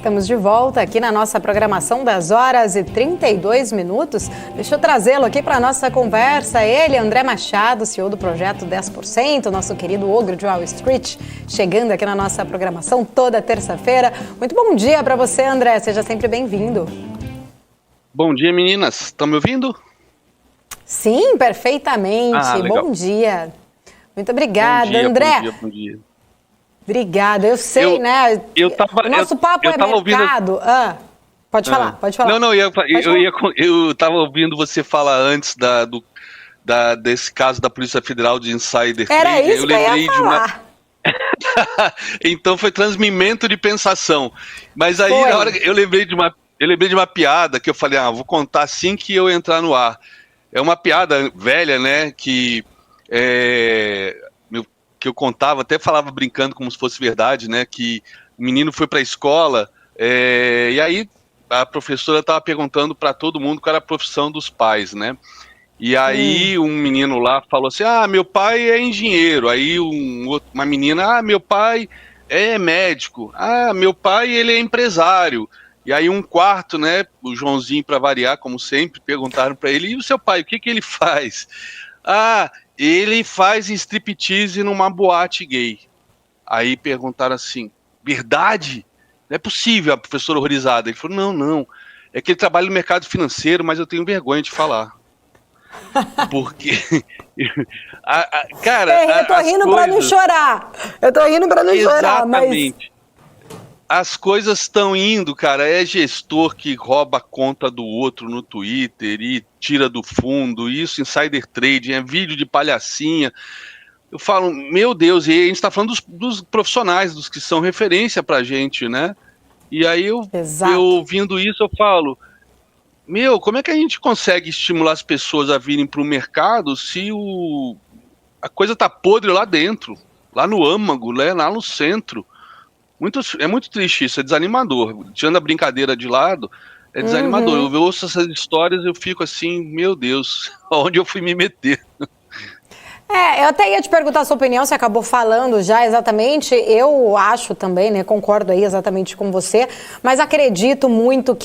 Estamos de volta aqui na nossa programação das horas e 32 minutos. Deixa eu trazê-lo aqui para a nossa conversa. Ele, André Machado, CEO do Projeto 10%, nosso querido ogro de Wall Street, chegando aqui na nossa programação toda terça-feira. Muito bom dia para você, André. Seja sempre bem-vindo. Bom dia, meninas. Estão me ouvindo? Sim, perfeitamente. Bom dia. Muito obrigada, André. Bom dia. Obrigada, eu sei, né? Nosso papo é mercado. Pode falar. Não, eu estava ouvindo você falar antes desse caso da Polícia Federal de insider trading. Era isso que eu ia falar. Então foi transmimento de pensação. Mas aí, na hora, eu lembrei de uma piada que eu falei, vou contar assim que eu entrar no ar. É uma piada velha, né, que eu contava, até falava brincando como se fosse verdade, né, que o menino foi para a escola e aí a professora estava perguntando para todo mundo qual era a profissão dos pais, né, e aí um menino lá falou assim, meu pai é engenheiro, aí uma menina, meu pai é médico, meu pai ele é empresário, e aí um quarto, né, o Joãozinho para variar, como sempre, perguntaram para ele, e o seu pai, o que ele faz? Ele faz striptease numa boate gay. Aí perguntaram assim, verdade? Não é possível, a professora horrorizada. Ele falou, não, é que ele trabalha no mercado financeiro, mas eu tenho vergonha de falar. Porque, cara... Eu tô rindo pra não chorar. Exatamente. As coisas estão indo, cara, é gestor que rouba a conta do outro no Twitter e tira do fundo, isso, insider trading, é vídeo de palhacinha. Eu falo, meu Deus, e a gente está falando dos profissionais, dos que são referência pra gente, né? E aí eu ouvindo isso, eu falo, como é que a gente consegue estimular as pessoas a virem pro mercado se a coisa tá podre lá dentro, lá no âmago, né, lá no centro? É muito triste isso, é desanimador. Tirando a brincadeira de lado, é desanimador. Eu ouço essas histórias e eu fico assim, meu Deus, onde eu fui me meter? Eu até ia te perguntar a sua opinião, você acabou falando já exatamente, eu acho também, né, concordo aí exatamente com você, mas acredito muito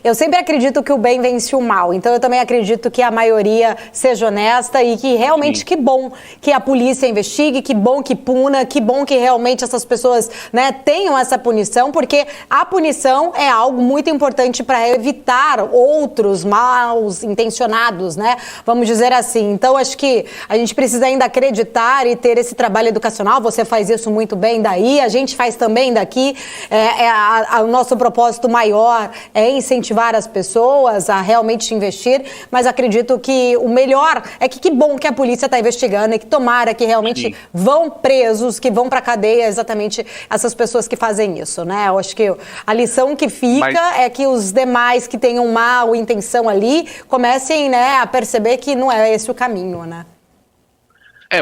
eu sempre acredito que o bem vence o mal, então eu também acredito que a maioria seja honesta e que realmente, que bom que a polícia investigue, que bom que puna, que bom que realmente essas pessoas, né, tenham essa punição, porque a punição é algo muito importante para evitar outros maus intencionados, né, vamos dizer assim. Então acho que a gente precisa ainda acreditar e ter esse trabalho educacional, você faz isso muito bem daí, a gente faz também daqui, o nosso propósito maior é incentivar as pessoas a realmente investir, mas acredito que o melhor é que bom que a polícia está investigando e que tomara que realmente vão presos, que vão para a cadeia exatamente essas pessoas que fazem isso, né? Eu acho que a lição que fica é que os demais que tenham mal intenção ali comecem, né, a perceber que não é esse o caminho, né?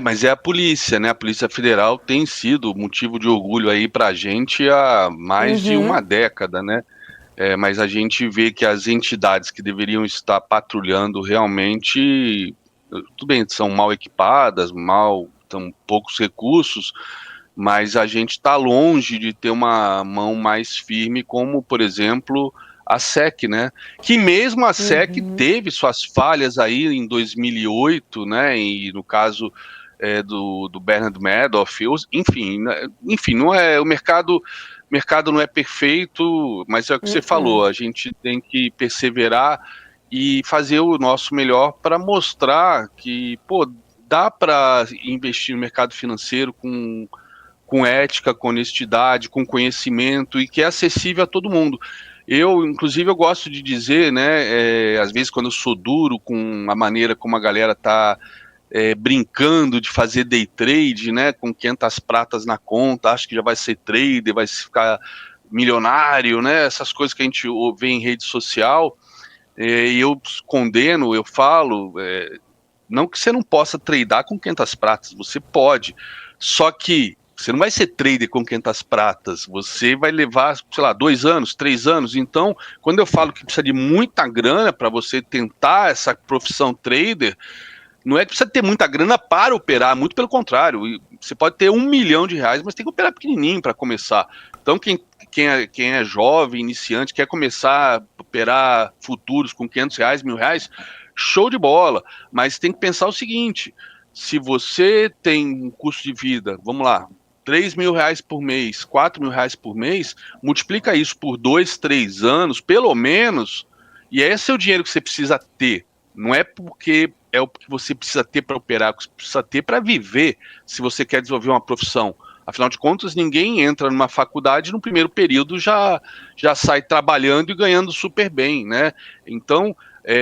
Mas é a polícia, né? A Polícia Federal tem sido motivo de orgulho aí pra gente há mais de uma década, né? Mas a gente vê que as entidades que deveriam estar patrulhando realmente, tudo bem, são mal equipadas, tão poucos recursos, mas a gente está longe de ter uma mão mais firme, como, por exemplo, a SEC, né? Que mesmo a SEC teve suas falhas aí em 2008, né? E no caso do Bernard Madoff, enfim, não é o mercado não é perfeito, mas é o que você falou, a gente tem que perseverar e fazer o nosso melhor para mostrar que, dá para investir no mercado financeiro com ética, com honestidade, com conhecimento e que é acessível a todo mundo. Inclusive, eu gosto de dizer, né, às vezes quando eu sou duro com a maneira como a galera tá brincando de fazer day trade, né, com 500 pratas na conta, acho que já vai ser trader, vai ficar milionário, né, essas coisas que a gente vê em rede social, e eu condeno, eu falo, não que você não possa tradar com 500 pratas, você pode, só que você não vai ser trader com 500 pratas, você vai levar, sei lá, 2 anos, 3 anos. Então, quando eu falo que precisa de muita grana para você tentar essa profissão trader, não é que precisa ter muita grana para operar, muito pelo contrário. Você pode ter R$1 milhão, mas tem que operar pequenininho para começar. Então, quem quem é jovem, iniciante, quer começar a operar futuros com R$500, R$1.000, show de bola, mas tem que pensar o seguinte, se você tem um custo de vida, vamos lá, R$3.000 por mês, R$4.000 por mês, multiplica isso por 2, 3 anos, pelo menos, e esse é o dinheiro que você precisa ter. Não é porque é o que você precisa ter para operar, é o que você precisa ter para viver, se você quer desenvolver uma profissão. Afinal de contas, ninguém entra numa faculdade no primeiro período já sai trabalhando e ganhando super bem, né? Então,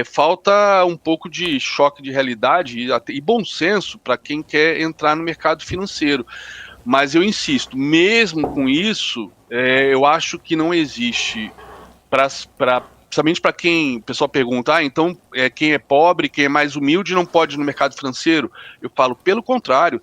falta um pouco de choque de realidade e bom senso para quem quer entrar no mercado financeiro. Mas eu insisto, mesmo com isso, eu acho que não existe, principalmente para quem o pessoal pergunta, então quem é pobre, quem é mais humilde não pode ir no mercado financeiro. Eu falo, pelo contrário,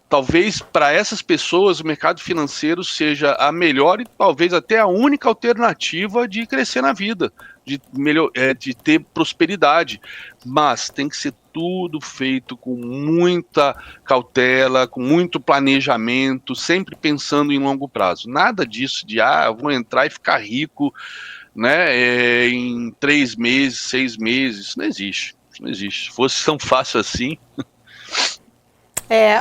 talvez para essas pessoas o mercado financeiro seja a melhor e talvez até a única alternativa de crescer na vida, de ter prosperidade, mas tem que ser tudo feito com muita cautela, com muito planejamento, sempre pensando em longo prazo. Nada disso de, eu vou entrar e ficar rico, né, em 3 meses, 6 meses, isso não existe. Isso não existe. Se fosse tão fácil assim...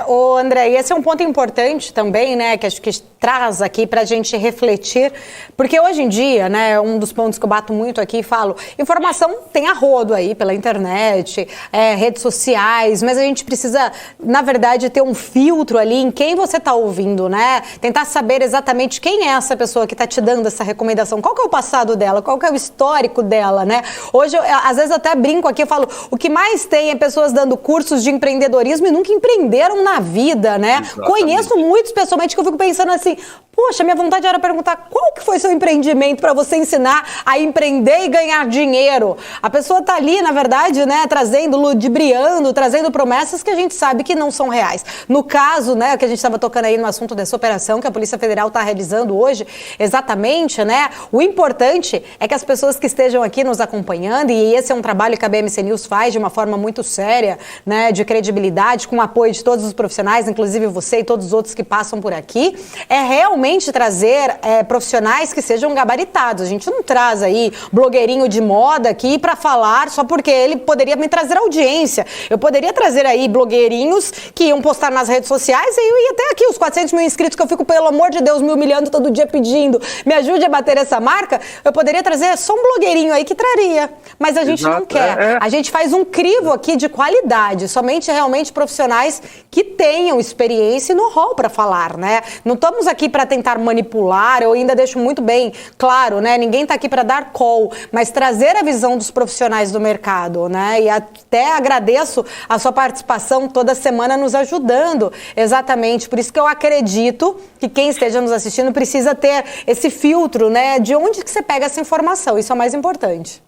Ô André, e esse é um ponto importante também, né, que acho que traz aqui para a gente refletir, porque hoje em dia, né, um dos pontos que eu bato muito aqui e falo, informação tem a rodo aí pela internet, redes sociais, mas a gente precisa, na verdade, ter um filtro ali em quem você está ouvindo, né, tentar saber exatamente quem é essa pessoa que está te dando essa recomendação, qual que é o passado dela, qual que é o histórico dela, né, hoje, às vezes até brinco aqui, eu falo, o que mais tem é pessoas dando cursos de empreendedorismo e nunca empreenderam na vida, né? Exatamente. Conheço muitos pessoalmente que eu fico pensando assim, poxa, minha vontade era perguntar qual que foi seu empreendimento para você ensinar a empreender e ganhar dinheiro. A pessoa está ali, na verdade, né, trazendo, ludibriando, trazendo promessas que a gente sabe que não são reais. No caso, né, que a gente estava tocando aí no assunto dessa operação que a Polícia Federal está realizando hoje, exatamente, né, o importante é que as pessoas que estejam aqui nos acompanhando, e esse é um trabalho que a BMC News faz de uma forma muito séria, né, de credibilidade, com o apoio de todos os profissionais, inclusive você e todos os outros que passam por aqui, é realmente trazer profissionais que sejam gabaritados. A gente não traz aí blogueirinho de moda aqui para falar só porque ele poderia me trazer audiência. Eu poderia trazer aí blogueirinhos que iam postar nas redes sociais e eu ia ter aqui os 400 mil inscritos que eu fico, pelo amor de Deus, me humilhando todo dia pedindo, me ajude a bater essa marca. Eu poderia trazer só um blogueirinho aí que traria. Mas a gente não quer. A gente faz um crivo aqui de qualidade, somente realmente profissionais que tenham experiência e know-how para falar, né? Não estamos aqui para tentar manipular, eu ainda deixo muito bem claro, né? Ninguém está aqui para dar call, mas trazer a visão dos profissionais do mercado, né? E até agradeço a sua participação toda semana nos ajudando, exatamente. Por isso que eu acredito que quem esteja nos assistindo precisa ter esse filtro, né? De onde que você pega essa informação, isso é o mais importante.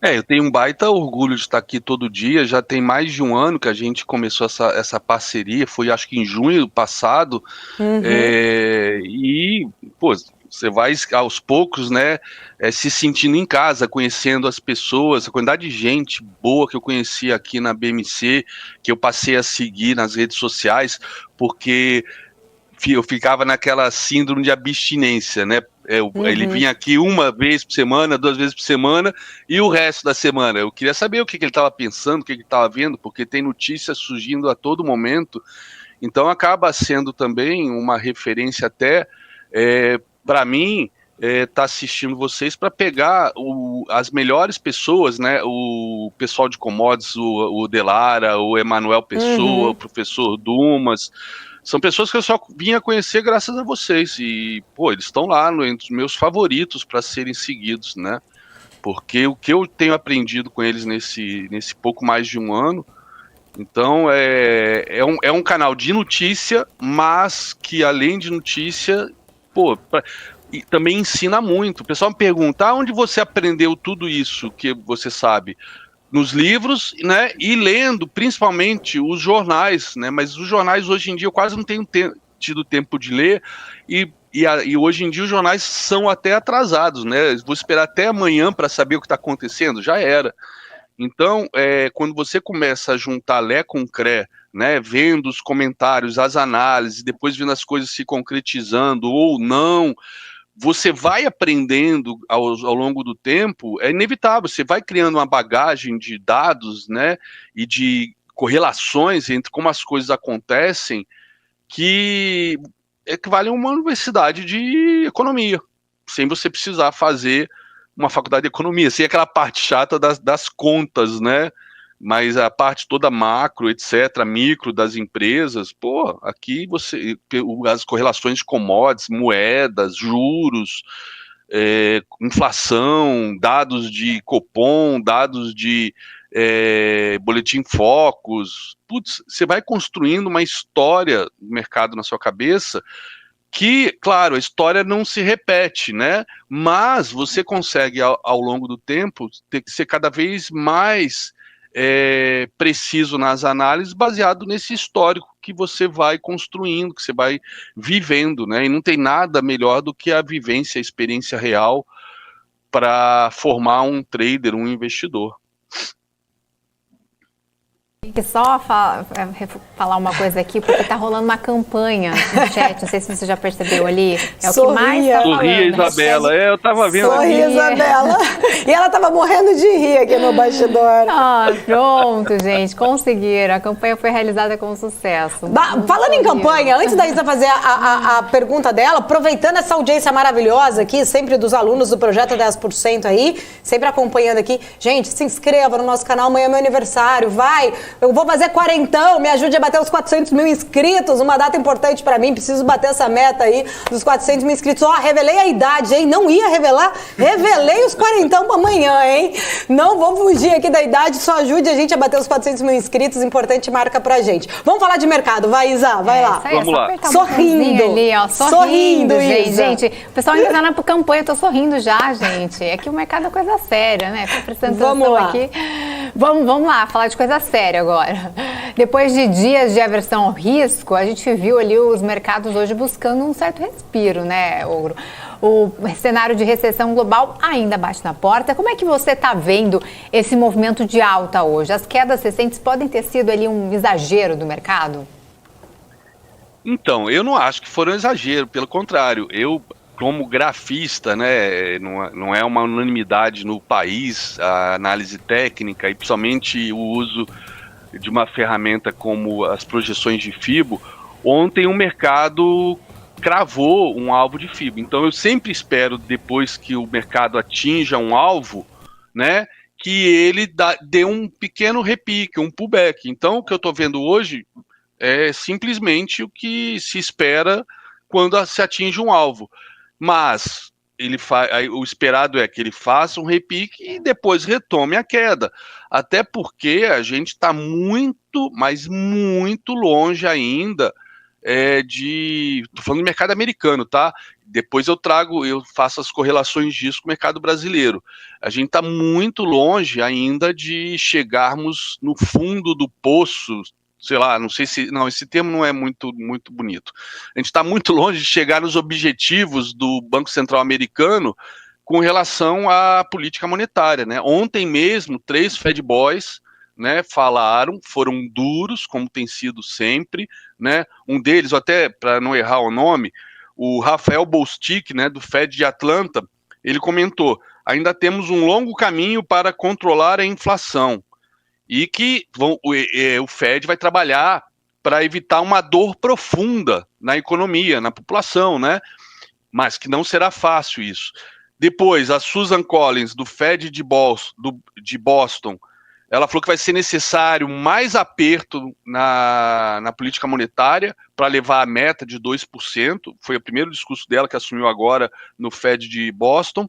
Eu tenho um baita orgulho de estar aqui todo dia, já tem mais de um ano que a gente começou essa parceria, foi acho que em junho passado, e, pô, você vai aos poucos, né, se sentindo em casa, conhecendo as pessoas, a quantidade de gente boa que eu conheci aqui na BMC, que eu passei a seguir nas redes sociais, porque eu ficava naquela síndrome de abstinência, né? Ele vinha aqui uma vez por semana, 2 vezes por semana, e o resto da semana. Eu queria saber o que ele estava pensando, o que ele estava vendo, porque tem notícias surgindo a todo momento. Então acaba sendo também uma referência até para mim, tá assistindo vocês para pegar as melhores pessoas, né? O pessoal de commodities, o Delara, o Emanuel Pessoa, o professor Dumas. São pessoas que eu só vinha conhecer graças a vocês e, pô, eles estão lá entre os meus favoritos para serem seguidos, né? Porque o que eu tenho aprendido com eles nesse pouco mais de um ano, então é um canal de notícia, mas que além de notícia, pô, e também ensina muito. O pessoal me pergunta, onde você aprendeu tudo isso que você sabe? Nos livros, né, e lendo principalmente os jornais, né, mas os jornais hoje em dia eu quase não tenho tido tempo de ler e hoje em dia os jornais são até atrasados, né, vou esperar até amanhã para saber o que está acontecendo, já era. Então, quando você começa a juntar Lé com Cré, né, vendo os comentários, as análises, depois vendo as coisas se concretizando ou não, você vai aprendendo ao longo do tempo, é inevitável, você vai criando uma bagagem de dados, né, e de correlações entre como as coisas acontecem, que equivale a uma universidade de economia, sem você precisar fazer uma faculdade de economia, sem aquela parte chata das contas, né? Mas a parte toda macro, etc., micro das empresas, pô, aqui as correlações de commodities, moedas, juros, inflação, dados de Copom, dados de Boletim Focus, putz, você vai construindo uma história do mercado na sua cabeça que, claro, a história não se repete, né? Mas você consegue, ao longo do tempo, ter que ser cada vez mais preciso nas análises, baseado nesse histórico que você vai construindo, que você vai vivendo, né? E não tem nada melhor do que a vivência, a experiência real para formar um trader, um investidor. E só falar uma coisa aqui, porque tá rolando uma campanha no chat, não sei se você já percebeu ali. É o que mais tá falando. Sorria, Isabela. Eu tava vendo. Sorria, Isabela. E ela tava morrendo de rir aqui no bastidor. Pronto, gente, conseguiram. A campanha foi realizada com sucesso. Falando em campanha, antes da Isa fazer a pergunta dela, aproveitando essa audiência maravilhosa aqui, sempre dos alunos do Projeto 10% aí, sempre acompanhando aqui. Gente, se inscreva no nosso canal, amanhã é meu aniversário, vai! Eu vou fazer quarentão, me ajude a bater os 400 mil inscritos, uma data importante pra mim, preciso bater essa meta aí dos 400 mil inscritos. Ó, revelei a idade, hein? Não ia revelar, revelei os quarentão pra amanhã, hein? Não vou fugir aqui da idade, só ajude a gente a bater os 400 mil inscritos, importante marca pra gente. Vamos falar de mercado, vai, Isa, vai lá. Vamos lá. Sorrindo. Ali, ó, sorrindo, Isa. gente. O pessoal ainda tá na campanha, eu tô sorrindo já, gente. É que o mercado é coisa séria, né? Tô prestando atenção aqui. Vamos lá, falar de coisa séria agora. Depois de dias de aversão ao risco, a gente viu ali os mercados hoje buscando um certo respiro, né, Ogro? O cenário de recessão global ainda bate na porta. Como é que você está vendo esse movimento de alta hoje? As quedas recentes podem ter sido ali um exagero do mercado? Então, eu não acho que foram um exagero, pelo contrário, eu, como grafista, né, não é uma unanimidade no país a análise técnica e principalmente o uso de uma ferramenta como as projeções de FIBO. Ontem o mercado cravou um alvo de FIBO, então eu sempre espero, depois que o mercado atinja um alvo, né, que ele dê um pequeno repique, um pullback. Então o que eu estou vendo hoje é simplesmente o que se espera quando se atinge um alvo, mas o esperado é que ele faça um repique e depois retome a queda, até porque a gente está muito, mas muito longe ainda tô falando do mercado americano, tá? Depois eu faço as correlações disso com o mercado brasileiro. A gente está muito longe ainda de chegarmos no fundo do poço, sei lá, não sei se... Não, esse termo não é muito, muito bonito. A gente está muito longe de chegar nos objetivos do Banco Central americano com relação à política monetária, né? Ontem mesmo, 3 Fed Boys, né, foram duros, como tem sido sempre, né? Um deles, até para não errar o nome, o Rafael Bostic, né, do Fed de Atlanta, ele comentou: ainda temos um longo caminho para controlar a inflação. E que o Fed vai trabalhar para evitar uma dor profunda na economia, na população, né? Mas que não será fácil isso. Depois, a Susan Collins, do Fed de Boston, ela falou que vai ser necessário mais aperto na política monetária para levar a meta de 2%. Foi o primeiro discurso dela, que assumiu agora no Fed de Boston.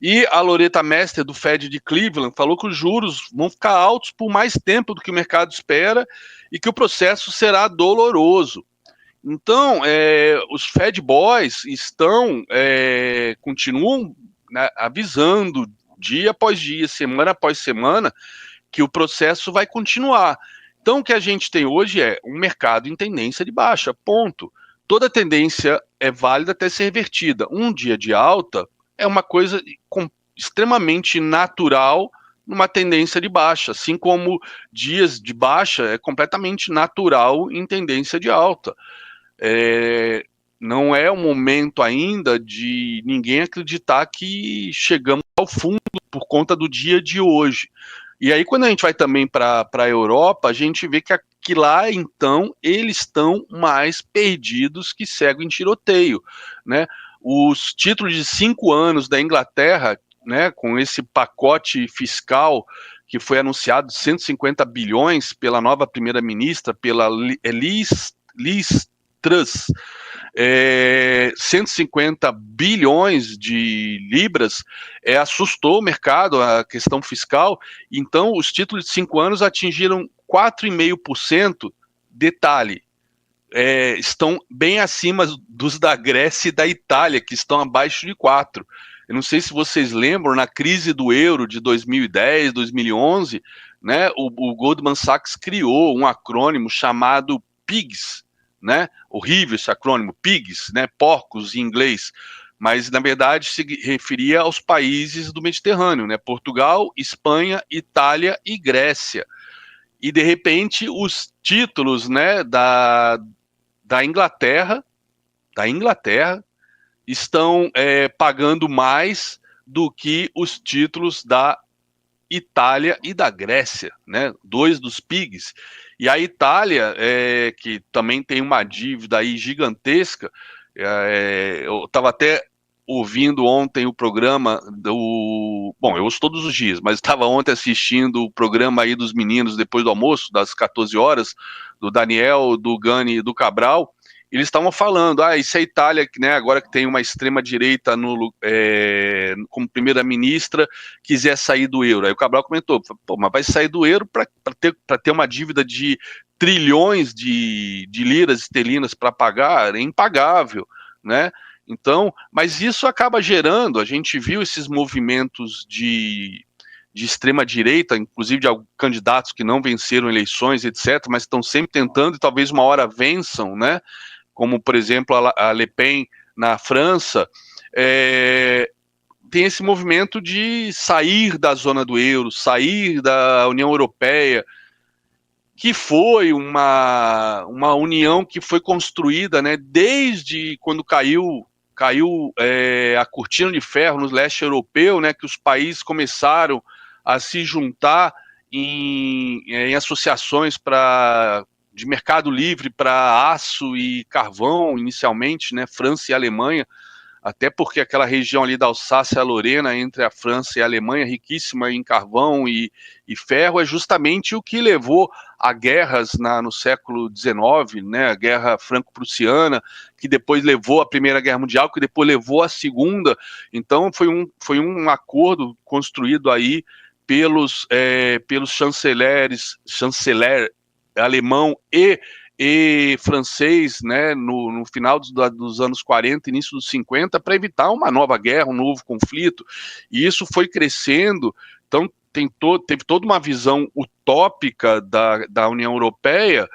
E a Loretta Mester, do Fed de Cleveland, falou que os juros vão ficar altos por mais tempo do que o mercado espera e que o processo será doloroso. Então, os Fed Boys continuam, né, avisando dia após dia, semana após semana, que o processo vai continuar. Então, o que a gente tem hoje é um mercado em tendência de baixa, ponto. Toda tendência é válida até ser revertida. Um dia de alta é uma coisa extremamente natural numa tendência de baixa, assim como dias de baixa é completamente natural em tendência de alta. não é o momento ainda de ninguém acreditar que chegamos ao fundo por conta do dia de hoje. E aí, quando a gente vai também para a Europa, a gente vê que lá, então, eles estão mais perdidos que cego em tiroteio, né? Os títulos de 5 anos da Inglaterra, né, com esse pacote fiscal que foi anunciado, 150 bilhões pela nova primeira-ministra, pela Liz Truss, 150 bilhões de libras, assustou o mercado, a questão fiscal. Então, os títulos de 5 anos atingiram 4,5%. Detalhe, estão bem acima dos da Grécia e da Itália, que estão abaixo de 4%. Eu não sei se vocês lembram, na crise do euro de 2010, 2011, né, o Goldman Sachs criou um acrônimo chamado PIGS, né? Horrível esse acrônimo, PIGS, né? Porcos em inglês, mas na verdade se referia aos países do Mediterrâneo, né? Portugal, Espanha, Itália e Grécia. E de repente os títulos, né, da Inglaterra estão pagando mais do que os títulos da Itália e da Grécia, né? 2 dos PIGs. E a Itália, que também tem uma dívida aí gigantesca, eu estava até ouvindo ontem o programa Bom, eu ouço todos os dias, mas estava ontem assistindo o programa aí dos meninos depois do almoço, das 14 horas, do Daniel, do Gani e do Cabral. Eles estavam falando, e se a Itália, né, agora que tem uma extrema-direita como primeira-ministra, quiser sair do euro. Aí o Cabral comentou, mas vai sair do euro para ter uma dívida de trilhões de liras esterlinas para pagar? É impagável, né? Então, mas isso acaba gerando, a gente viu esses movimentos de extrema-direita, inclusive de candidatos que não venceram eleições, etc., mas estão sempre tentando e talvez uma hora vençam, né? Como, por exemplo, a Le Pen na França, tem esse movimento de sair da zona do euro, sair da União Europeia, que foi uma união que foi construída, né, desde quando caiu a cortina de ferro no leste europeu, né, que os países começaram a se juntar em associações de mercado livre para aço e carvão, inicialmente, né, França e Alemanha, até porque aquela região ali da Alsácia-Lorena, entre a França e a Alemanha, riquíssima em carvão e ferro, é justamente o que levou a guerras no século XIX, né, a Guerra Franco-Prussiana, que depois levou à Primeira Guerra Mundial, que depois levou à Segunda. Então foi um acordo construído aí pelos chanceler alemão e francês, né, no final dos anos 40, início dos 50, para evitar uma nova guerra, um novo conflito. E isso foi crescendo. Então teve toda uma visão utópica da União Europeia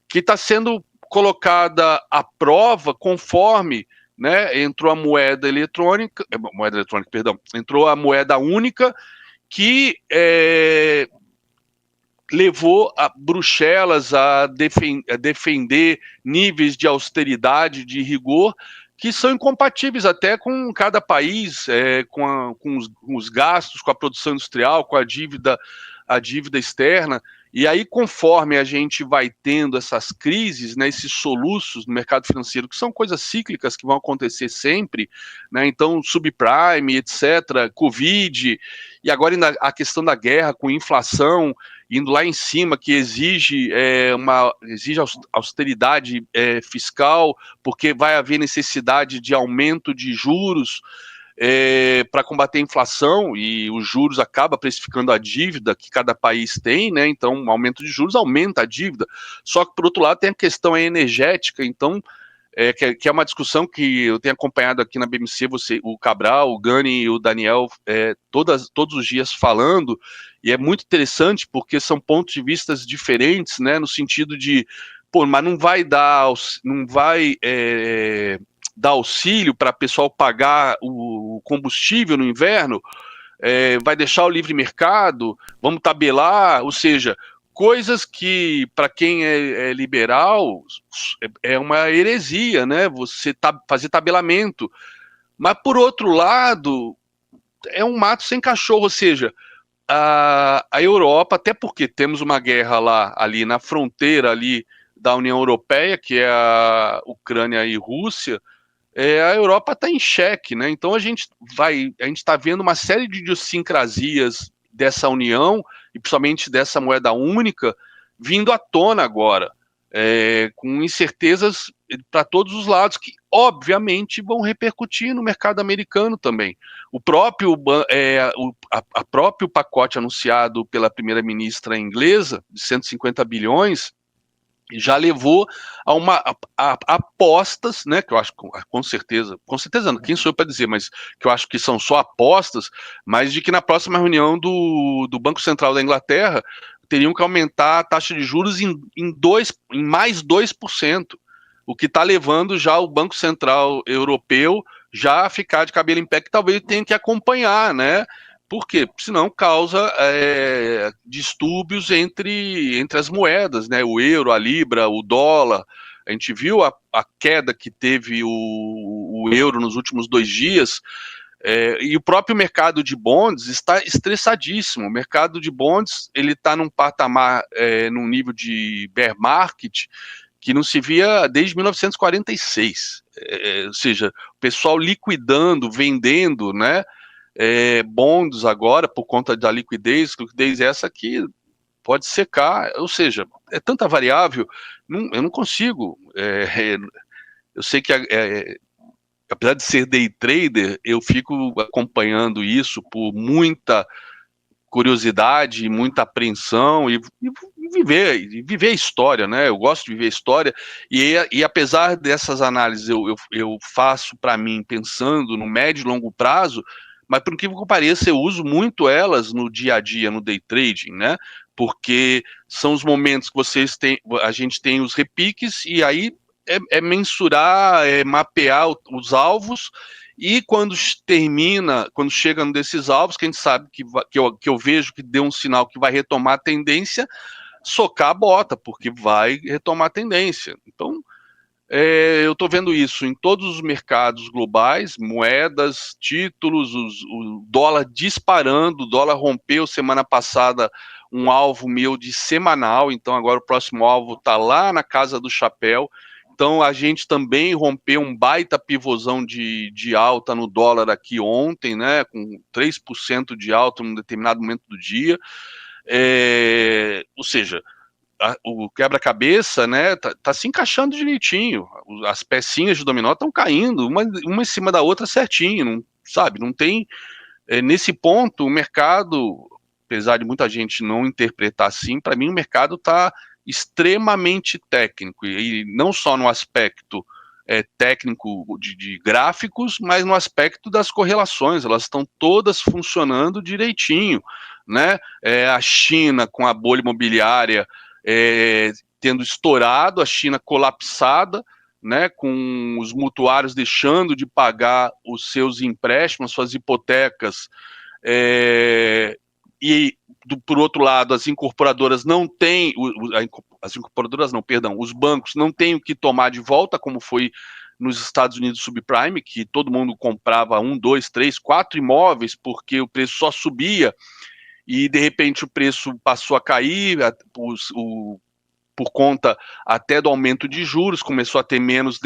que está sendo colocada à prova conforme, né, entrou a entrou a moeda única, que levou a Bruxelas a defender níveis de austeridade, de rigor, que são incompatíveis até com cada país, com os gastos, com a produção industrial, com a dívida externa. E aí, conforme a gente vai tendo essas crises, né, esses soluços no mercado financeiro, que são coisas cíclicas que vão acontecer sempre, né, então subprime, etc., Covid, e agora a questão da guerra com inflação, indo lá em cima, que exige austeridade fiscal, porque vai haver necessidade de aumento de juros para combater a inflação, e os juros acaba precificando a dívida que cada país tem, né? Então, um aumento de juros aumenta a dívida. Só que, por outro lado, tem a questão energética, então, que é uma discussão que eu tenho acompanhado aqui na BMC, o Cabral, o Gani e o Daniel, todos os dias falando, e é muito interessante porque são pontos de vista diferentes, né? No sentido de, mas não vai dar auxílio para o pessoal pagar o combustível no inverno, vai deixar o livre mercado, vamos tabelar, ou seja, coisas que, para quem é liberal, é uma heresia, né? Você fazer tabelamento. Mas, por outro lado, é um mato sem cachorro, ou seja, a Europa, até porque temos uma guerra ali na fronteira ali da União Europeia, que é a Ucrânia e Rússia, a Europa está em xeque, né? Então a gente está vendo uma série de idiosincrasias dessa união, e principalmente dessa moeda única, vindo à tona agora, com incertezas para todos os lados, que obviamente vão repercutir no mercado americano também. O próprio pacote anunciado pela primeira-ministra inglesa, de 150 bilhões, já levou a apostas, né, que eu acho com certeza não, quem sou eu para dizer, mas que eu acho que são só apostas, mas de que na próxima reunião do Banco Central da Inglaterra teriam que aumentar a taxa de juros em mais 2%, o que está levando já o Banco Central Europeu já a ficar de cabelo em pé, que talvez tenha que acompanhar, né? Por quê? Porque senão causa distúrbios entre as moedas, né? O euro, a libra, o dólar. A gente viu a queda que teve o euro nos últimos 2 dias, e o próprio mercado de bonds está estressadíssimo. O mercado de bonds ele está num patamar, num nível de bear market, que não se via desde 1946. Ou seja, o pessoal liquidando, vendendo, né? Bonds agora, por conta da liquidez essa que pode secar, ou seja, é tanta variável, eu não consigo, eu sei que apesar de ser day trader, eu fico acompanhando isso por muita curiosidade, muita apreensão e viver a história, né? Eu gosto de viver a história e apesar dessas análises eu faço para mim pensando no médio e longo prazo, mas por incrível que pareça, eu uso muito elas no dia a dia, no day trading, né? Porque são os momentos que a gente tem os repiques, e aí mensurar, mapear os alvos, e quando chega num desses alvos, que a gente sabe que eu vejo que deu um sinal que vai retomar a tendência, socar a bota, porque vai retomar a tendência. Então, eu estou vendo isso em todos os mercados globais, moedas, títulos, o dólar disparando, o dólar rompeu semana passada um alvo meu de semanal, então agora o próximo alvo está lá na casa do chapéu. Então a gente também rompeu um baita pivôzão de alta no dólar aqui ontem, né, com 3% de alta num determinado momento do dia, ou seja, o quebra-cabeça, né, tá se encaixando direitinho, as pecinhas de dominó estão caindo, uma em cima da outra certinho, não, sabe, não tem, nesse ponto, o mercado, apesar de muita gente não interpretar assim, para mim o mercado está extremamente técnico, e não só no aspecto técnico de gráficos, mas no aspecto das correlações, elas estão todas funcionando direitinho, né, a China com a bolha imobiliária tendo estourado, a China colapsada, né, com os mutuários deixando de pagar os seus empréstimos, suas hipotecas, e por outro lado, as incorporadoras não têm, os bancos não têm o que tomar de volta, como foi nos Estados Unidos subprime, que todo mundo comprava 1, 2, 3, 4 imóveis, porque o preço só subia, e de repente o preço passou a cair, por conta até do aumento de juros, começou a ter menos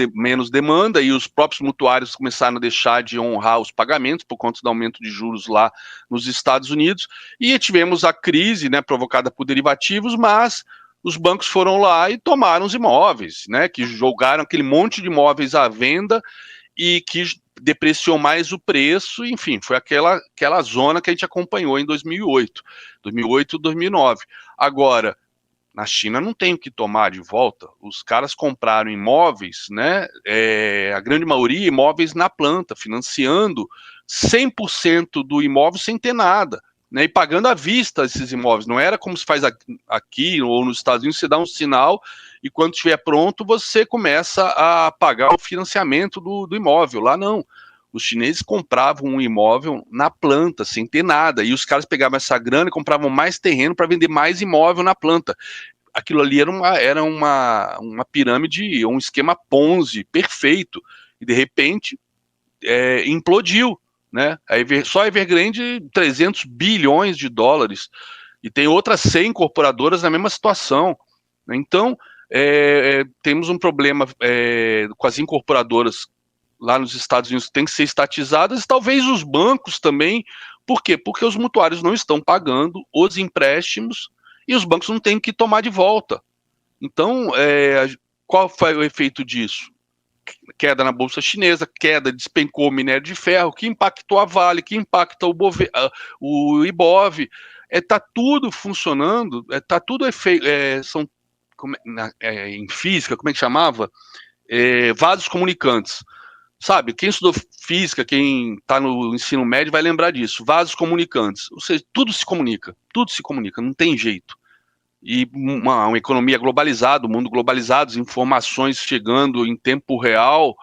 demanda, e os próprios mutuários começaram a deixar de honrar os pagamentos por conta do aumento de juros lá nos Estados Unidos, e tivemos a crise, né, provocada por derivativos, mas os bancos foram lá e tomaram os imóveis, né, que jogaram aquele monte de imóveis à venda e que depreciou mais o preço, enfim, foi aquela zona que a gente acompanhou em 2008, 2009. Agora, na China não tem o que tomar de volta, os caras compraram imóveis, né, a grande maioria imóveis na planta, financiando 100% do imóvel sem ter nada, né, e pagando à vista esses imóveis. Não era como se faz aqui ou nos Estados Unidos, você dá um sinal e quando estiver pronto você começa a pagar o financiamento do imóvel. Lá não, Os chineses compravam um imóvel na planta, sem ter nada, e os caras pegavam essa grana e compravam mais terreno para vender mais imóvel na planta. Aquilo ali era uma pirâmide, um esquema Ponzi perfeito, e de repente implodiu, né? Só a Evergrande, 300 bilhões de dólares, e tem outras 100 incorporadoras na mesma situação. Então, temos um problema com as incorporadoras lá nos Estados Unidos que tem que ser estatizadas, e talvez os bancos também. Por quê? Porque os mutuários não estão pagando os empréstimos e os bancos não têm que tomar de volta. Então, qual foi o efeito disso? Queda na Bolsa Chinesa, despencou o minério de ferro, que impactou a Vale, que impacta o Ibov. Está tudo funcionando, está tudo em física, como é que chamava? Vasos comunicantes. Sabe, quem estudou física, quem está no ensino médio vai lembrar disso, vasos comunicantes, ou seja, tudo se comunica, não tem jeito. E uma economia globalizada, um mundo globalizado, informações chegando em tempo real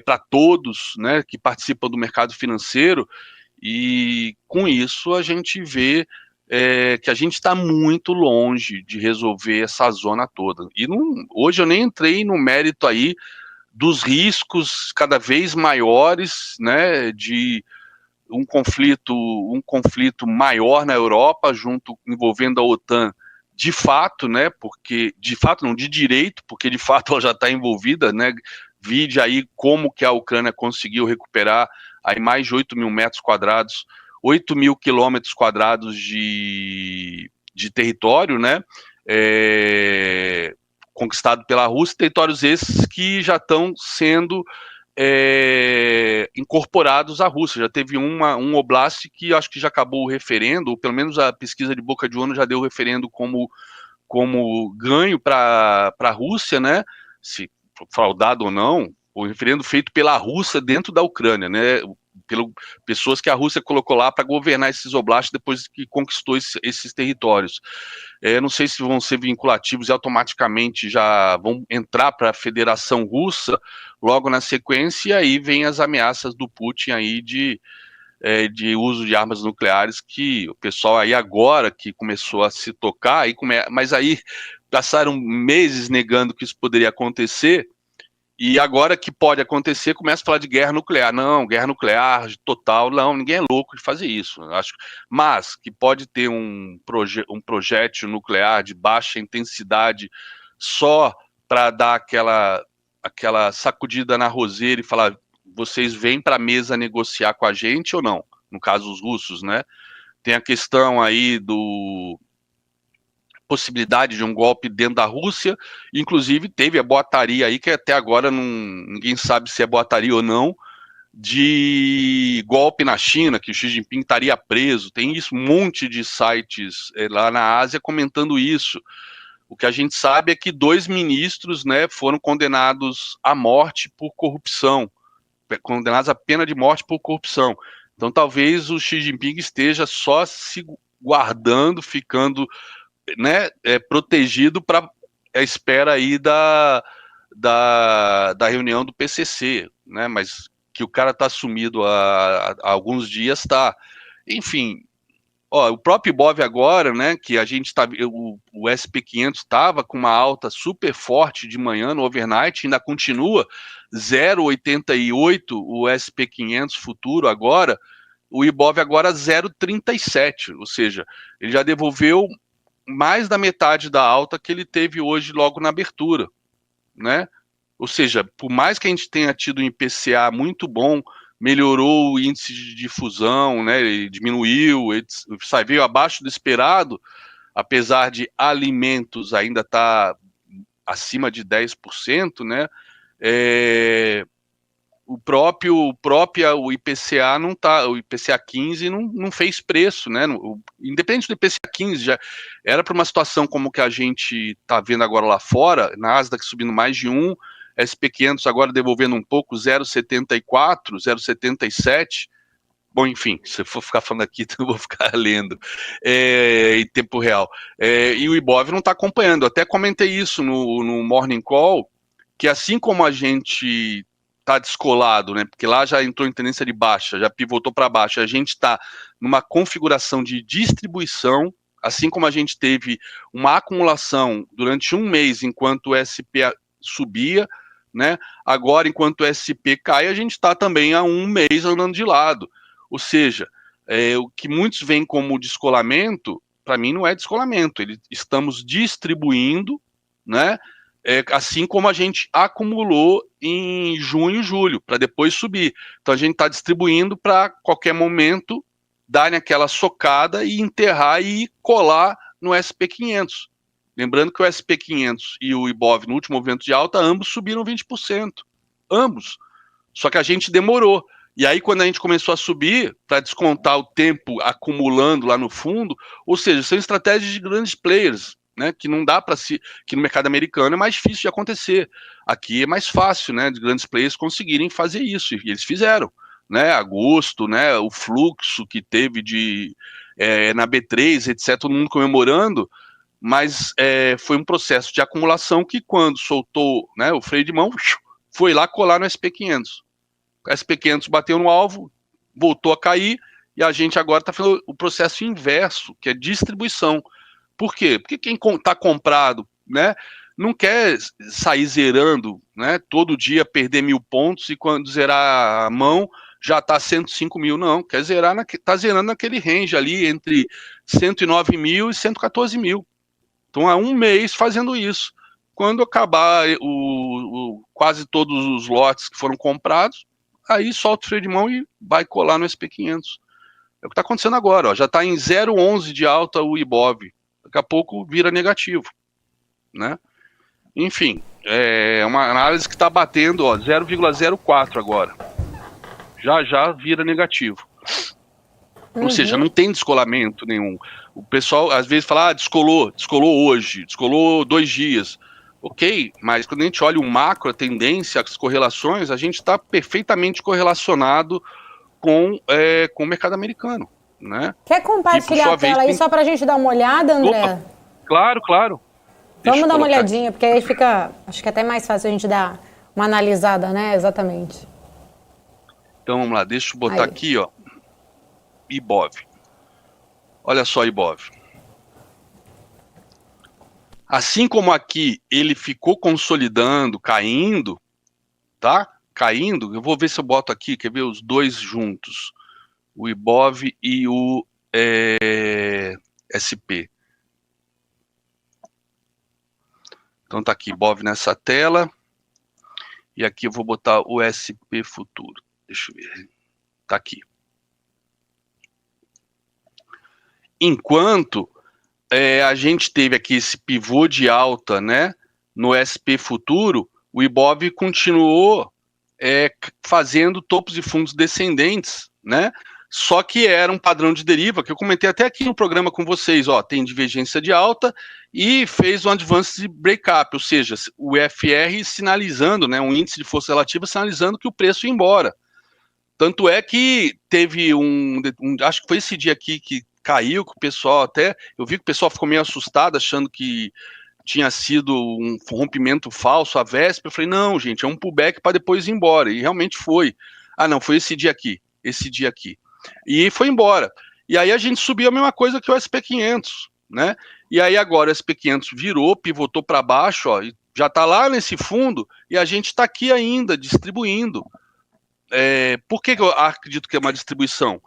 para todos, né, que participam do mercado financeiro, e com isso a gente vê que a gente está muito longe de resolver essa zona toda. E hoje eu nem entrei no mérito aí dos riscos cada vez maiores, né, de um conflito maior na Europa, envolvendo a OTAN, de fato, né, de direito, porque de fato ela já está envolvida, né, vide aí como que a Ucrânia conseguiu recuperar aí mais de 8 mil metros quadrados, 8 mil quilômetros quadrados de território, né, conquistado pela Rússia, territórios esses que já estão sendo incorporados à Rússia. Já teve um oblast que acho que já acabou o referendo, ou pelo menos a pesquisa de boca de urna já deu o referendo como ganho para a Rússia, né? Se fraudado ou não, o referendo feito pela Rússia dentro da Ucrânia, né? Pessoas que a Rússia colocou lá para governar esses oblastos depois que conquistou esses territórios. Não sei se vão ser vinculativos e automaticamente já vão entrar para a Federação Russa logo na sequência, e aí vem as ameaças do Putin aí de uso de armas nucleares, que o pessoal aí agora que começou a se tocar, mas aí passaram meses negando que isso poderia acontecer. E agora que pode acontecer, começa a falar de guerra nuclear. Não, guerra nuclear total, não, ninguém é louco de fazer isso. Acho, mas que pode ter um projétil nuclear de baixa intensidade só para dar aquela sacudida na roseira e falar, vocês vêm para a mesa negociar com a gente ou não? No caso, os russos, né? Tem a questão aí possibilidade de um golpe dentro da Rússia, inclusive teve a boataria aí, que até agora ninguém sabe se é boataria ou não, de golpe na China, que o Xi Jinping estaria preso. Tem isso, um monte de sites lá na Ásia comentando isso. O que a gente sabe é que 2 ministros, né, foram condenados à morte por corrupção, condenados à pena de morte por corrupção. Então talvez o Xi Jinping esteja só se guardando, ficando, né, protegido para a espera aí da reunião do PCC, né, mas que o cara está sumido há alguns dias, tá. Enfim, o próprio Ibov agora, né, que a gente tá, o SP500 estava com uma alta super forte de manhã no overnight, ainda continua 0,88 o SP500 futuro agora, o Ibov agora 0,37, ou seja, ele já devolveu mais da metade da alta que ele teve hoje logo na abertura, né? Ou seja, por mais que a gente tenha tido um IPCA muito bom, melhorou o índice de difusão, né? Ele diminuiu, veio abaixo do esperado, apesar de alimentos ainda estar acima de 10%, né? O IPCA não tá, o IPCA 15 não fez preço, né? Independente do IPCA 15, já era para uma situação como que a gente está vendo agora lá fora, Nasdaq subindo mais de 1, SP500 agora devolvendo um pouco, 0,74, 0,77. Bom, enfim, se eu for ficar falando aqui, eu vou ficar lendo em tempo real. E o Ibov não está acompanhando. Eu até comentei isso no Morning Call, que assim como a gente tá descolado, né? Porque lá já entrou em tendência de baixa, já pivotou para baixo. A gente está numa configuração de distribuição, assim como a gente teve uma acumulação durante um mês enquanto o SP subia, né? Agora, enquanto o SP cai, a gente está também há um mês andando de lado. Ou seja, o que muitos veem como descolamento, para mim não é descolamento. Estamos distribuindo, né? Assim como a gente acumulou em junho e julho, para depois subir. Então a gente está distribuindo para qualquer momento dar aquela socada e enterrar e colar no SP500. Lembrando que o SP500 e o Ibov no último movimento de alta, ambos subiram 20%. Ambos. Só que a gente demorou. E aí quando a gente começou a subir, para descontar o tempo acumulando lá no fundo, ou seja, são estratégias de grandes players, né, que não dá para se, que no mercado americano é mais difícil de acontecer. Aqui é mais fácil, né, de grandes players conseguirem fazer isso, e eles fizeram, né, agosto, né, o fluxo que teve de na B3, etc, todo mundo comemorando, mas foi um processo de acumulação que quando soltou, né, o freio de mão, foi lá colar no SP500. O SP500 bateu no alvo, voltou a cair, e a gente agora está fazendo o processo inverso, que é distribuição. Por quê? Porque quem está comprado, né, não quer sair zerando, né, todo dia perder 1.000 pontos e quando zerar a mão já está 105 mil, não, quer zerar, está zerando naquele range ali entre 109 mil e 114 mil. Então há um mês fazendo isso. Quando acabar quase todos os lotes que foram comprados, aí solta o freio de mão e vai colar no SP500. É o que está acontecendo agora, ó, já está em 0,11 de alta o Ibov. Daqui a pouco vira negativo, né? Enfim, é uma análise que está batendo 0,04 agora. Já vira negativo. Ou seja, não tem descolamento nenhum. O pessoal às vezes fala, descolou hoje, descolou 2 dias. Ok, mas quando a gente olha o macro, a tendência, as correlações, a gente está perfeitamente correlacionado com o mercado americano. Né? Quer compartilhar a tela aí só para a gente dar uma olhada, André? Opa, claro. Vamos dar uma olhadinha, porque aí fica, acho que é até mais fácil a gente dar uma analisada, né? Exatamente. Então vamos lá, deixa eu botar aqui, ó, Ibov. Olha só, Ibov. Assim como aqui ele ficou consolidando, caindo, tá? Caindo, eu vou ver se eu boto aqui, quer ver os dois juntos. O Ibov e o SP. Então tá aqui, Ibov nessa tela. E aqui eu vou botar o SP futuro. Deixa eu ver. Tá aqui. Enquanto a gente teve aqui esse pivô de alta, né, no SP futuro, o Ibov continuou fazendo topos e fundos descendentes, né? Só que era um padrão de deriva, que eu comentei até aqui no programa com vocês, ó, tem divergência de alta e fez um advanced breakup, ou seja, o FR sinalizando, né, um índice de força relativa sinalizando que o preço ia embora. Tanto é que teve acho que foi esse dia aqui que caiu, que o pessoal até, eu vi que o pessoal ficou meio assustado, achando que tinha sido um rompimento falso à véspera. Eu falei, não, gente, é um pullback para depois ir embora, e realmente foi. Ah, não, foi esse dia aqui. E foi embora. E aí a gente subiu a mesma coisa que o SP500, né? E aí agora o SP500 virou, pivotou para baixo, ó, e já está lá nesse fundo, e a gente está aqui ainda distribuindo. Por que eu acredito que é uma distribuição?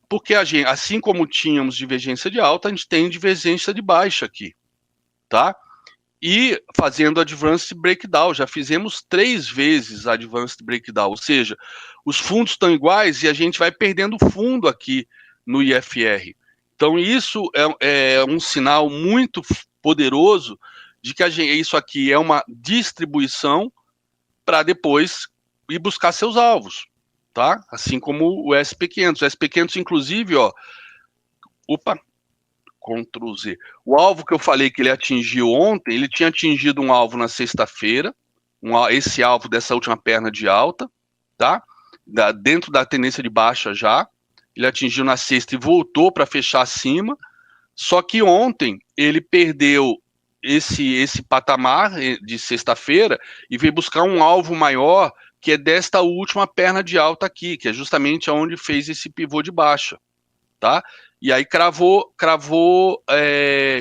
Porque a gente, assim como tínhamos divergência de alta, a gente tem divergência de baixa aqui, tá? E fazendo advanced breakdown, já fizemos 3 vezes advanced breakdown, ou seja, os fundos estão iguais e a gente vai perdendo fundo aqui no IFR. Então isso é um sinal muito poderoso de que isso aqui é uma distribuição para depois ir buscar seus alvos, tá? Assim como o SP500. O SP500, inclusive, ó, Ctrl Z. O alvo que eu falei que ele atingiu ontem, ele tinha atingido um alvo na sexta-feira, esse alvo dessa última perna de alta, tá? Dentro da tendência de baixa já, ele atingiu na sexta e voltou para fechar acima, só que ontem ele perdeu esse patamar de sexta-feira e veio buscar um alvo maior que é desta última perna de alta aqui, que é justamente onde fez esse pivô de baixa, tá? E aí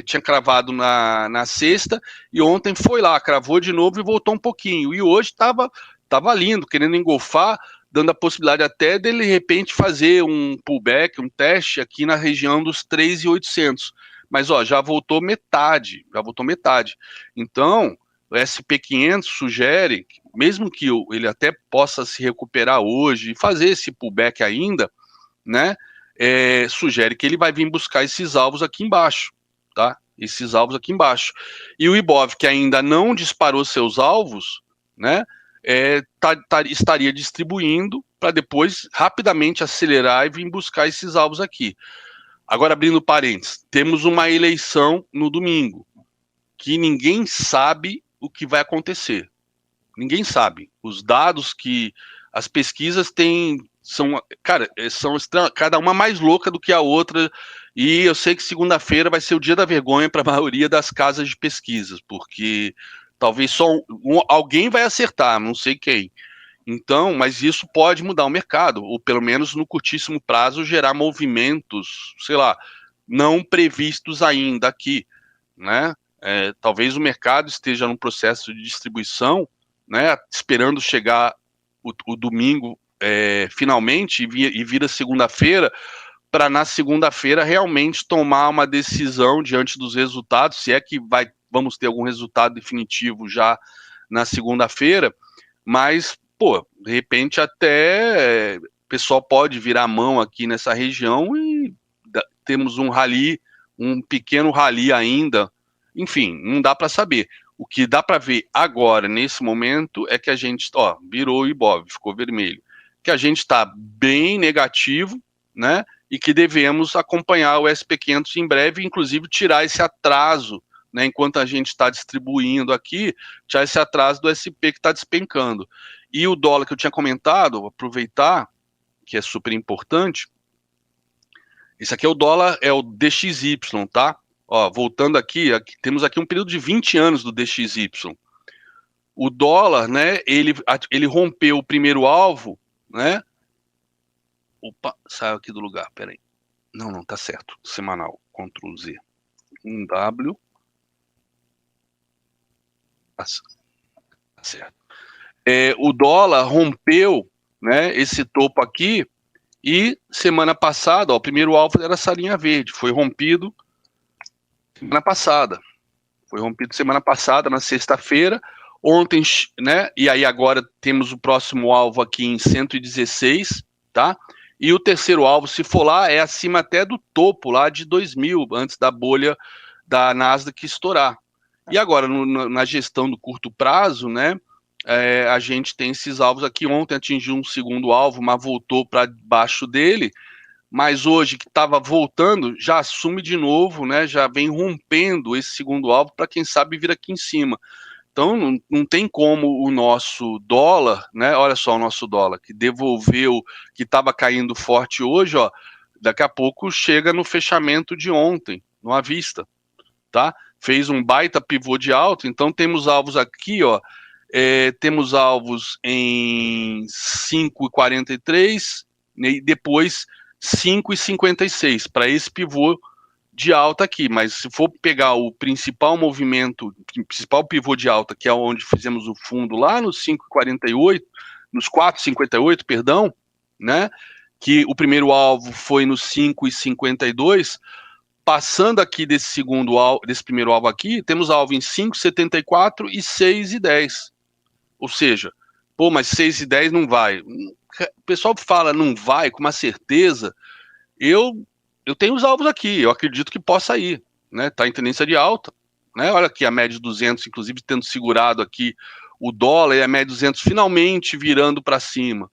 tinha cravado na sexta, e ontem foi lá, cravou de novo e voltou um pouquinho. E hoje tava lindo, querendo engolfar, dando a possibilidade até dele, de repente, fazer um pullback, um teste aqui na região dos 3.800. Mas, ó, já voltou metade. Então, o SP500 sugere, mesmo que ele até possa se recuperar hoje e fazer esse pullback ainda, né, sugere que ele vai vir buscar esses alvos aqui embaixo, tá? Esses alvos aqui embaixo. E o Ibov, que ainda não disparou seus alvos, né, estaria distribuindo para depois rapidamente acelerar e vir buscar esses alvos aqui. Agora, abrindo parênteses, temos uma eleição no domingo, que ninguém sabe o que vai acontecer. Ninguém sabe. Os dados que as pesquisas têm são cada uma mais louca do que a outra, e eu sei que segunda-feira vai ser o dia da vergonha para a maioria das casas de pesquisas, porque talvez só alguém vai acertar, não sei quem. Então, mas isso pode mudar o mercado, ou pelo menos no curtíssimo prazo gerar movimentos, sei lá, não previstos ainda aqui, né? Talvez o mercado esteja num processo de distribuição, né? Esperando chegar o domingo finalmente e vir a segunda-feira, para na segunda-feira realmente tomar uma decisão diante dos resultados, se é que vamos ter algum resultado definitivo já na segunda-feira, mas, pô, de repente até o pessoal pode virar a mão aqui nessa região e temos um rally, um pequeno rally ainda, enfim, não dá para saber. O que dá para ver agora, nesse momento, é que a gente, virou o Ibov, ficou vermelho, que a gente está bem negativo, né, e que devemos acompanhar o SP500 em breve, inclusive tirar esse atraso, né, enquanto a gente está distribuindo aqui, tirar esse atraso do SP que está despencando. E o dólar que eu tinha comentado, aproveitar, que é super importante, esse aqui é o dólar, é o DXY, tá? Ó, voltando aqui, temos aqui um período de 20 anos do DXY. O dólar, né, ele rompeu o primeiro alvo, né? Opa, saiu aqui do lugar, peraí. Não, tá certo. Semanal, Ctrl Z. W. Tá certo. O dólar rompeu, né, esse topo aqui, e semana passada, o primeiro alvo era essa linha verde, foi rompido semana passada, na sexta-feira. Ontem, né, e aí agora temos o próximo alvo aqui em 116, tá? E o terceiro alvo, se for lá, é acima até do topo lá de 2000, antes da bolha da Nasdaq estourar. E agora, na gestão do curto prazo, né, a gente tem esses alvos aqui. Ontem atingiu um segundo alvo, mas voltou para baixo dele. Mas hoje, que estava voltando, já assume de novo, né, já vem rompendo esse segundo alvo para, quem sabe, vir aqui em cima. Então, não tem como o nosso dólar, né, olha só o nosso dólar, que devolveu, que estava caindo forte hoje, ó, daqui a pouco chega no fechamento de ontem, no à vista, tá? Fez um baita pivô de alta, então temos alvos aqui, ó, temos alvos em 5,43 e depois 5,56 para esse pivô de alta aqui, mas se for pegar o principal movimento, o principal pivô de alta, que é onde fizemos o fundo lá nos 5,48, nos 4,58, perdão, né, que o primeiro alvo foi nos 5,52, passando aqui desse primeiro alvo aqui, temos alvo em 5,74 e 6,10. Ou seja, pô, mas 6,10 não vai. O pessoal fala não vai com uma certeza. Eu tenho os alvos aqui, eu acredito que possa ir, né? Tá em tendência de alta, né? Olha aqui a média de 200, inclusive tendo segurado aqui o dólar, e a média de 200 finalmente virando para cima,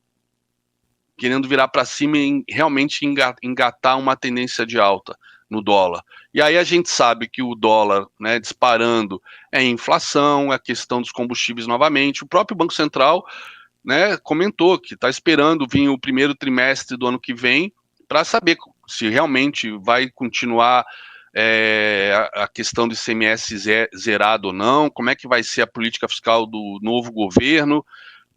querendo virar para cima e realmente engatar uma tendência de alta no dólar. E aí a gente sabe que o dólar, né, disparando, é inflação, é a questão dos combustíveis novamente. O próprio Banco Central, né, comentou que está esperando vir o primeiro trimestre do ano que vem para saber se realmente vai continuar a questão do ICMS zerado ou não, como é que vai ser a política fiscal do novo governo,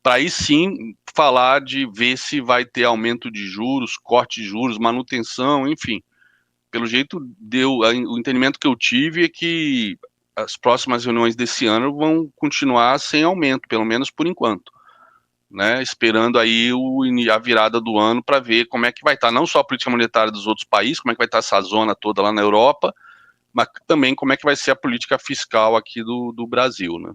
para aí sim falar de ver se vai ter aumento de juros, corte de juros, manutenção, enfim. Pelo jeito, o entendimento que eu tive é que as próximas reuniões desse ano vão continuar sem aumento, pelo menos por enquanto, né? Esperando aí a virada do ano para ver como é que vai estar, não só a política monetária dos outros países, como é que vai estar essa zona toda lá na Europa, mas também como é que vai ser a política fiscal aqui do Brasil, né?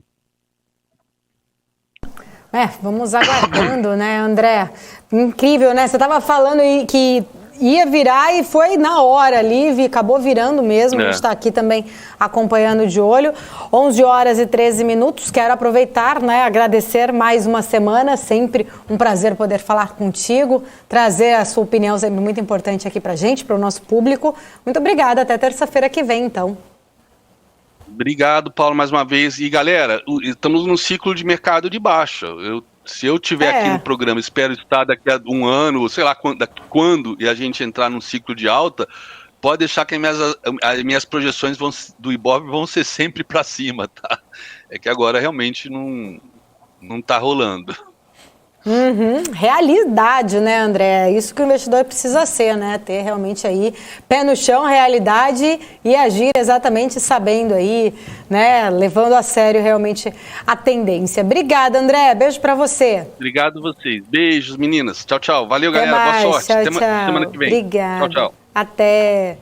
Vamos aguardando, né, André? Incrível, né? Você estava falando aí que ia virar e foi na hora ali, acabou virando mesmo. A gente está aqui também acompanhando de olho. 11h13. Quero aproveitar, né, agradecer mais uma semana. Sempre um prazer poder falar contigo, trazer a sua opinião sempre muito importante aqui para gente, para o nosso público. Muito obrigada. Até terça-feira que vem, então. Obrigado, Paulo, mais uma vez. E, galera, estamos num ciclo de mercado de baixa. Se eu estiver aqui no programa, espero estar daqui a um ano, sei lá quando, e a gente entrar num ciclo de alta, pode deixar que as minhas projeções do Ibov vão ser sempre para cima, tá? É que agora realmente não está rolando. Realidade, né, André? É isso que o investidor precisa ser, né? Ter realmente aí pé no chão, realidade e agir exatamente sabendo aí, né? Levando a sério realmente a tendência. Obrigada, André. Beijo pra você. Obrigado a vocês. Beijos, meninas. Tchau, tchau. Valeu, galera. Boa sorte. Tchau, Até semana que vem. Obrigada. Tchau, tchau. Até.